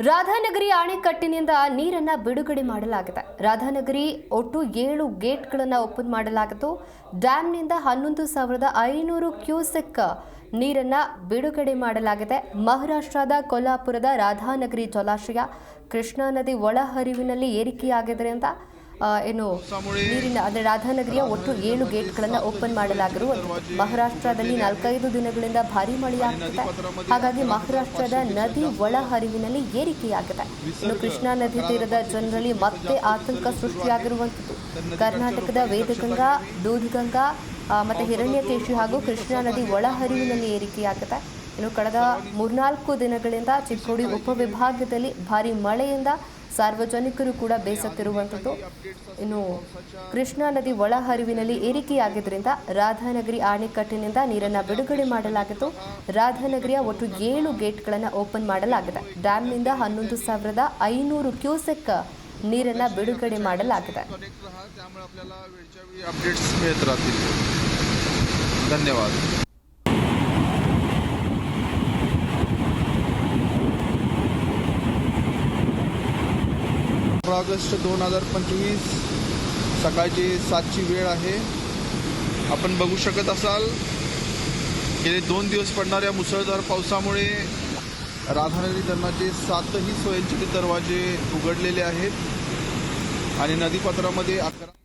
ರಾಧಾನಗರಿ ಅಣೆಕಟ್ಟಿನಿಂದ ನೀರನ್ನು ಬಿಡುಗಡೆ ಮಾಡಲಾಗಿದೆ. ರಾಧಾನಗರಿ ಒಟ್ಟು 7 ಗೇಟ್ಗಳನ್ನು ಓಪನ್ ಮಾಡಲಾಗಿತ್ತು. ಡ್ಯಾಂನಿಂದ 11,500 ಕ್ಯೂಸೆಕ್ ನೀರನ್ನು ಬಿಡುಗಡೆ ಮಾಡಲಾಗಿದೆ. ಮಹಾರಾಷ್ಟ್ರದ ಕೊಲ್ಹಾಪುರದ ರಾಧಾನಗರಿ ಜಲಾಶಯ ಕೃಷ್ಣಾ ನದಿ ಒಳಹರಿವಿನಲ್ಲಿ ಏರಿಕೆಯಾಗಿದ್ದರಿಂದ ನೀರಿನ ಅಂದರೆ ರಾಧಾನಗರಿಯ ಒಟ್ಟು 7 ಗೇಟ್ಗಳನ್ನು ಓಪನ್ ಮಾಡಲಾಗಿರುವುದು. ಮಹಾರಾಷ್ಟ್ರದಲ್ಲಿ 4-5 ದಿನಗಳಿಂದ ಭಾರೀ ಮಳೆಯಾಗುತ್ತಿದೆ. ಹಾಗಾಗಿ ಮಹಾರಾಷ್ಟ್ರದ ನದಿ ಒಳಹರಿವಿನಲ್ಲಿ ಏರಿಕೆಯಾಗಿದೆ. ಇನ್ನು ಕೃಷ್ಣಾ ನದಿ ತೀರದ ಜನರಲ್ಲಿ ಮತ್ತೆ ಆತಂಕ ಸೃಷ್ಟಿಯಾಗಿರುವಂಥದ್ದು. ಕರ್ನಾಟಕದ ವೇದಗಂಗಾ, ದೂಧಗಂಗಾ ಮತ್ತು ಹಿರಣ್ಯಕೇಶಿ ಹಾಗೂ ಕೃಷ್ಣಾ ನದಿ ಒಳಹರಿವಿನಲ್ಲಿ ಏರಿಕೆಯಾಗಿದೆ. ಇನ್ನು ಕಳೆದ 3-4 ದಿನಗಳಿಂದ ಚಿಕ್ಕೋಡಿ ಉಪವಿಭಾಗದಲ್ಲಿ ಭಾರೀ ಮಳೆಯಿಂದ ಸಾರ್ವಜನಿಕರು ಕೂಡ ಬೇಸತ್ತಿರುವಂಥದ್ದು. ಇನ್ನು ಕೃಷ್ಣಾ ನದಿ ಒಳಹರಿವಿನಲ್ಲಿ ಏರಿಕೆಯಾಗಿದ್ದರಿಂದ ರಾಧಾನಗರಿ ಅಣೆಕಟ್ಟಿನಿಂದ ನೀರನ್ನು ಬಿಡುಗಡೆ ಮಾಡಲಾಗಿತ್ತು. ರಾಧಾನಗರಿಯ ಒಟ್ಟು 7 ಗೇಟ್ಗಳನ್ನು ಓಪನ್ ಮಾಡಲಾಗಿದೆ. ಡ್ಯಾಂನಿಂದ 11,500 ಕ್ಯೂಸೆಕ್ ನೀರನ್ನು ಬಿಡುಗಡೆ ಮಾಡಲಾಗಿದೆ. ಧನ್ಯವಾದ. ऑगस्ट 2025 सकाळची 7ची वेळ आहे. आपण बघू शकत असाल गेले 2 दिवस पडणाऱ्या मुसळधार पावसामुळे राधानगरी धरणाचे 7ही स्वयंचलित दरवाजे उघडलेले आहेत आणि नदीपात्रामध्ये 11